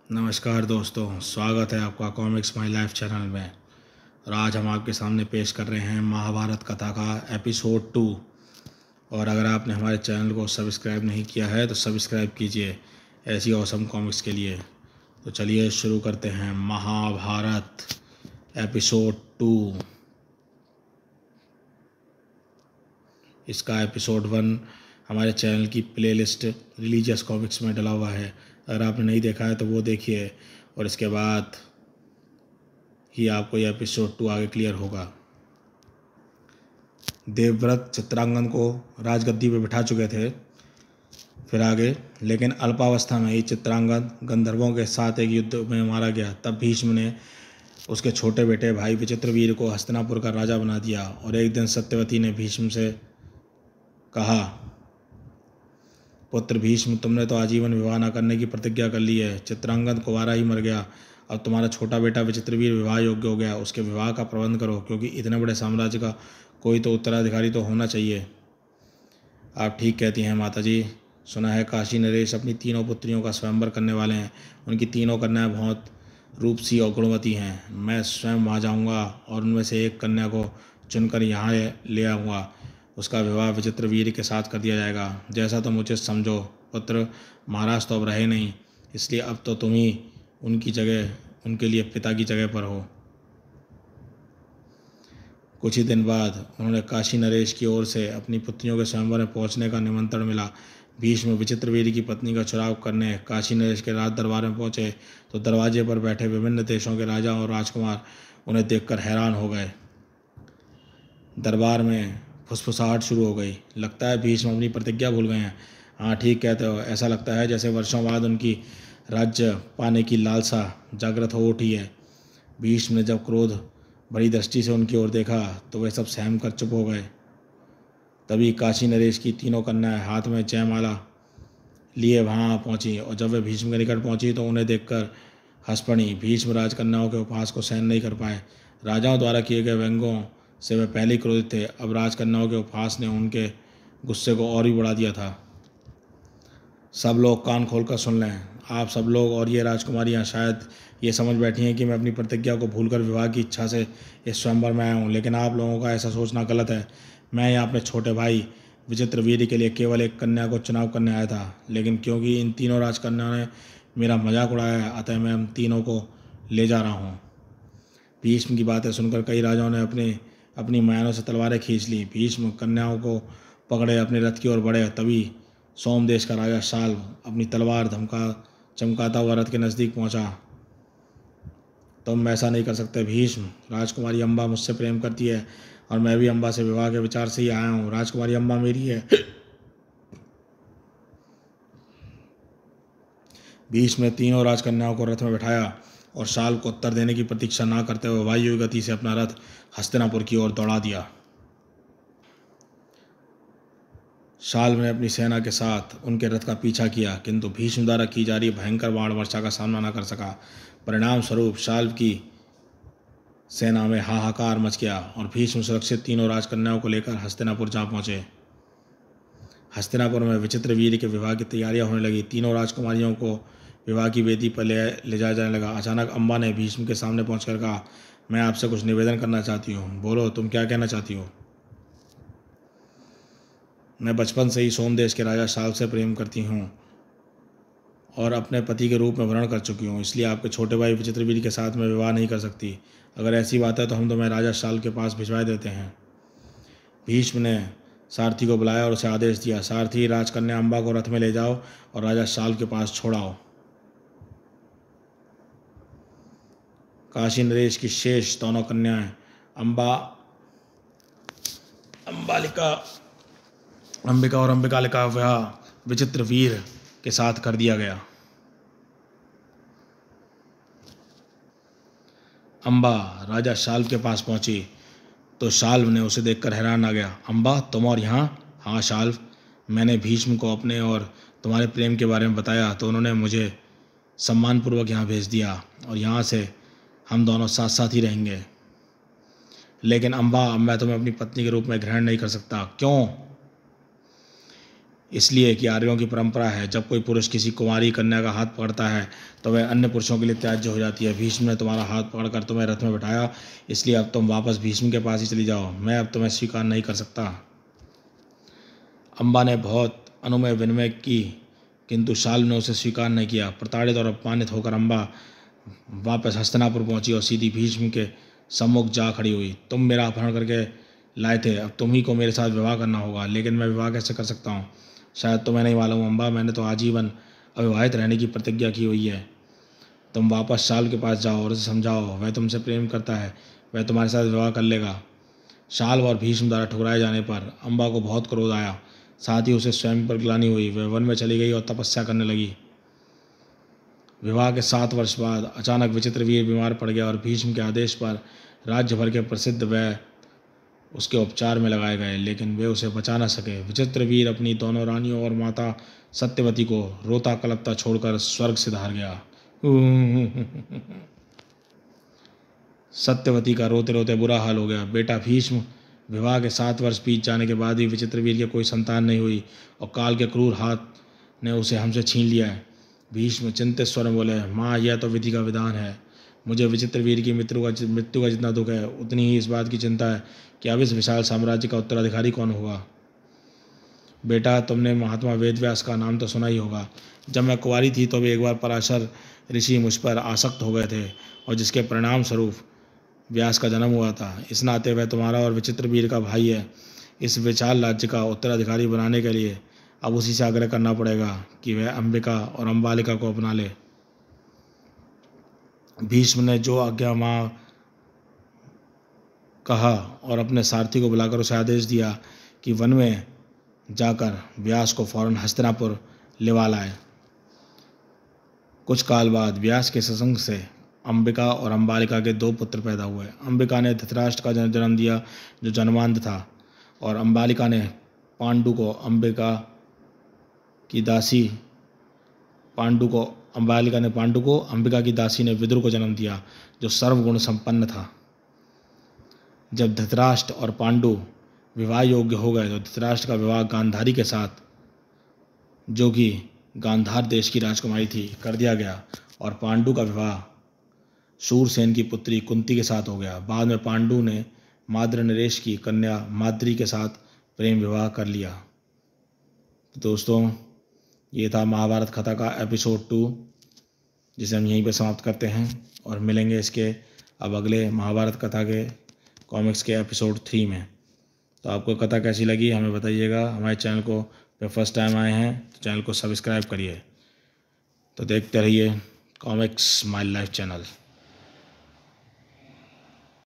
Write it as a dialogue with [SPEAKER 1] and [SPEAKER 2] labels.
[SPEAKER 1] नमस्कार दोस्तों, स्वागत है आपका कॉमिक्स माई लाइफ चैनल में। और आज हम आपके सामने पेश कर रहे हैं महाभारत कथा का एपिसोड 2। और अगर आपने हमारे चैनल को सब्सक्राइब नहीं किया है तो सब्सक्राइब कीजिए ऐसी ऑसम कॉमिक्स के लिए। तो चलिए शुरू करते हैं महाभारत एपिसोड 2। इसका एपिसोड 1 हमारे चैनल की प्लेलिस्ट रिलीजियस कॉमिक्स में डला हुआ है। अगर आपने नहीं देखा है तो वो देखिए और इसके बाद ही आपको यह एपिसोड 2 आगे क्लियर होगा। देवव्रत चित्रांगन को राजगद्दी पर बिठा चुके थे फिर आगे, लेकिन अल्पावस्था में ही चित्रांगन गंधर्वों के साथ एक युद्ध में मारा गया। तब भीष्म ने उसके छोटे बेटे भाई विचित्रवीर को हस्तिनापुर का राजा बना दिया। और एक दिन सत्यवती ने भीष्म से कहा, पुत्र भीष्म, तुमने तो आजीवन विवाह न करने की प्रतिज्ञा कर ली है। चित्रांगद कुंवारा ही मर गया, अब तुम्हारा छोटा बेटा विचित्रवीर विवाह योग्य हो गया। उसके विवाह का प्रबंध करो, क्योंकि इतने बड़े साम्राज्य का कोई तो उत्तराधिकारी तो होना चाहिए। आप ठीक कहती हैं माताजी। सुना है काशी नरेश अपनी तीनों पुत्रियों का स्वयंवर करने वाले हैं। उनकी तीनों कन्याएं बहुत रूपसी और गुणवती हैं। मैं स्वयं वहाँ जाऊँगा और उनमें से एक कन्या को चुनकर यहाँ ले आऊँगा। उसका विवाह विचित्रवीर के साथ कर दिया जाएगा, जैसा तुम उचित समझो। पुत्र, महाराज तो अब रहे नहीं, इसलिए अब तो तुम ही उनकी जगह, उनके लिए पिता की जगह पर हो। कुछ ही दिन बाद उन्होंने काशी नरेश की ओर से अपनी पुत्रियों के स्वयंवर में पहुंचने का निमंत्रण मिला। भीष्म विचित्रवीर की पत्नी का चुनाव करने काशी नरेश के राज दरबार में पहुंचे तो दरवाजे पर बैठे विभिन्न देशों के राजा और राजकुमार उन्हें देखकर हैरान हो गए। दरबार में फुसफुसाहट शुरू हो गई। लगता है भीष्म अपनी प्रतिज्ञा भूल गए हैं। हाँ, ठीक कहते हो। ऐसा लगता है जैसे वर्षों बाद उनकी राज्य पाने की लालसा जागृत हो उठी है। भीष्म ने जब क्रोध भरी दृष्टि से उनकी ओर देखा तो वे सब सहम कर चुप हो गए। तभी काशी नरेश की तीनों कन्याएं हाथ में जयमाला लिए वहाँ पहुँची, और जब वे भीष्म के निकट पहुँची तो उन्हें देखकर हंस पड़ी। भीष्म राजकन्याओं के उपहास को सहन नहीं कर पाए। राजाओं द्वारा किए गए व्यंग्यों से वे पहले ही क्रोधित थे, अब राजकन्याओं के उपहास ने उनके गुस्से को और भी बढ़ा दिया था। सब लोग कान खोलकर सुन लें। आप सब लोग और ये राजकुमारियाँ शायद ये समझ बैठी हैं कि मैं अपनी प्रतिज्ञा को भूलकर विवाह की इच्छा से इस स्वयंवर में आया हूँ, लेकिन आप लोगों का ऐसा सोचना गलत है। मैं यहाँ अपने छोटे भाई विचित्रवीर के लिए केवल एक कन्या को चुनाव करने आया था, लेकिन क्योंकि इन तीनों राजकन्याओं ने मेरा मजाक उड़ाया है, अतः मैं उन तीनों को ले जा रहा हूँ। भीष्म की बातें सुनकर कई राजाओं ने अपनी म्यानों से तलवारें खींच ली। भीष्म कन्याओं को पकड़े अपने रथ की ओर बढ़े। तभी सोमदेश का राजा शाल्व अपनी तलवार चमकाता हुआ रथ के नज़दीक पहुंचा। तुम ऐसा नहीं कर सकते भीष्म। राजकुमारी अम्बा मुझसे प्रेम करती है और मैं भी अम्बा से विवाह के विचार से ही आया हूँ। राजकुमारी अम्बा मेरी है। भीष्म ने तीनों राजकन्याओं को रथ में बिठाया और शाल्व को उत्तर देने की प्रतीक्षा न करते हुए वायु गति से अपना रथ हस्तिनापुर की ओर दौड़ा दिया। शाल्व ने अपनी सेना के साथ उनके रथ का पीछा किया, किंतु भीष्म द्वारा की जा रही भयंकर बाण वर्षा का सामना न कर सका। परिणाम स्वरूप शाल्व की सेना में हाहाकार मच गया और भीष्म सुरक्षित तीनों राजकन्याओं को लेकर हस्तिनापुर जा पहुंचे। हस्तिनापुर में विचित्रवीर के विवाह की तैयारियां होने लगी। तीनों राजकुमारियों को विवाह की वेदी पर ले जाया जाने लगा। अचानक अम्बा ने भीष्म के सामने पहुंचकर कहा, मैं आपसे कुछ निवेदन करना चाहती हूँ। बोलो, तुम क्या कहना चाहती हो? मैं बचपन से ही सोमदेश के राजा शाल्व से प्रेम करती हूँ और अपने पति के रूप में वर्ण कर चुकी हूँ, इसलिए आपके छोटे भाई विचित्रवीर के साथ मैं विवाह नहीं कर सकती। अगर ऐसी बात है तो हम तुम्हें राजा शाल्व के पास भिजवा देते हैं। भीष्म ने सारथी को बुलाया और उसे आदेश दिया, सारथी, राजकन्या अम्बा को रथ में ले जाओ और राजा शाल्व के पास छोड़ाओ। काशी नरेश की शेष दोनों कन्याएं अंबिका और अंबिकालिका का विवाह विचित्रवीर के साथ कर दिया गया। अम्बा राजा शाल्व के पास पहुंची तो शाल्व ने उसे देखकर हैरान आ गया। अम्बा, तुम और यहाँ? हाँ शाल्व, मैंने भीष्म को अपने और तुम्हारे प्रेम के बारे में बताया तो उन्होंने मुझे सम्मानपूर्वक यहाँ भेज दिया और यहाँ से हम दोनों साथ साथ ही रहेंगे। लेकिन अम्बा, मैं तुम्हें अपनी पत्नी के रूप में ग्रहण नहीं कर सकता। क्यों? इसलिए कि आर्यों की परंपरा है, जब कोई पुरुष किसी कुंवारी कन्या का हाथ पकड़ता है तो वह अन्य पुरुषों के लिए त्याज्य हो जाती है। भीष्म ने तुम्हारा हाथ पकड़कर तुम्हें रथ में बैठाया, इसलिए अब तुम वापस भीष्म के पास ही चली जाओ। मैं अब तुम्हें स्वीकार नहीं कर सकता। अम्बा ने बहुत अनुमय विनमय की, किंतु शाल्व ने उसे स्वीकार नहीं किया। प्रताड़ित और अपमानित होकर अम्बा वापस हस्तिनापुर पहुंची और सीधी भीष्म के सम्मुख जा खड़ी हुई। तुम मेरा अपहरण करके लाए थे, अब तुम ही को मेरे साथ विवाह करना होगा, लेकिन मैं विवाह कैसे कर सकता हूँ? शायद तुम्हें नहीं मालूम अम्बा, मैंने तो आजीवन अविवाहित रहने की प्रतिज्ञा की हुई है। तुम वापस शाल्व के पास जाओ और उसे समझाओ, वह तुमसे प्रेम करता है, वह तुम्हारे साथ विवाह कर लेगा। शाल्व और भीष्म द्वारा ठुकराए जाने पर अम्बा को बहुत क्रोध आया, साथ ही उसे स्वयं पर ग्लानि हुई। वह वन में चली गई और तपस्या करने लगी। विवाह के 7 वर्ष बाद अचानक विचित्रवीर बीमार पड़ गया और भीष्म के आदेश पर राज्य भर के प्रसिद्ध वैद्य उसके उपचार में लगाए गए, लेकिन वे उसे बचा न सके। विचित्रवीर अपनी दोनों रानियों और माता सत्यवती को रोता कलपता छोड़कर स्वर्ग से धार गया। सत्यवती का रोते रोते बुरा हाल हो गया। बेटा भीष्म, विवाह के 7 वर्ष बीत जाने के बाद भी विचित्रवीर के कोई संतान नहीं हुई और काल के क्रूर हाथ ने उसे हमसे छीन लिया है। भीष्म चिंतित स्वर में बोले, माँ, यह तो विधि का विधान है। मुझे विचित्रवीर की मृत्यु का जितना दुख है, उतनी ही इस बात की चिंता है कि अब इस विशाल साम्राज्य का उत्तराधिकारी कौन होगा। बेटा, तुमने महात्मा वेदव्यास का नाम तो सुना ही होगा। जब मैं कुंवारी थी तो भी एक बार पराशर ऋषि मुझ पर आसक्त हो गए थे और जिसके परिणाम स्वरूप व्यास का जन्म हुआ था। इस नाते वह तुम्हारा और विचित्रवीर का भाई है। इस विशाल राज्य का उत्तराधिकारी बनाने के लिए अब उसी से आग्रह करना पड़ेगा कि वह अंबिका और अम्बालिका को अपना ले। भीष्म ने जो आज्ञा माँ कहा और अपने सारथी को बुलाकर उसे आदेश दिया कि वन में जाकर व्यास को फौरन हस्तिनापुर लेवा लाए। कुछ काल बाद व्यास के सत्संग से अंबिका और अम्बालिका के 2 पुत्र पैदा हुए। अंबिका ने धृतराष्ट्र का जन्म दिया जो जन्मांध था, और अम्बालिका ने पांडु को अंबिका की दासी ने विदुर को जन्म दिया जो सर्वगुण संपन्न था। जब धृतराष्ट्र और पांडु विवाह योग्य हो गए तो धृतराष्ट्र का विवाह गांधारी के साथ, जो कि गांधार देश की राजकुमारी थी, कर दिया गया और पांडु का विवाह शूरसेन की पुत्री कुंती के साथ हो गया। बाद में पांडु ने माद्र नरेश की कन्या माद्री के साथ प्रेम विवाह कर लिया। तो दोस्तों, ये था महाभारत कथा का एपिसोड 2, जिसे हम यहीं पर समाप्त करते हैं और मिलेंगे इसके अब अगले महाभारत कथा के कॉमिक्स के एपिसोड 3 में। तो आपको कथा कैसी लगी हमें बताइएगा। हमारे चैनल को पे फर्स्ट टाइम आए हैं तो चैनल को सब्सक्राइब करिए। तो देखते रहिए कॉमिक्स माय लाइफ चैनल।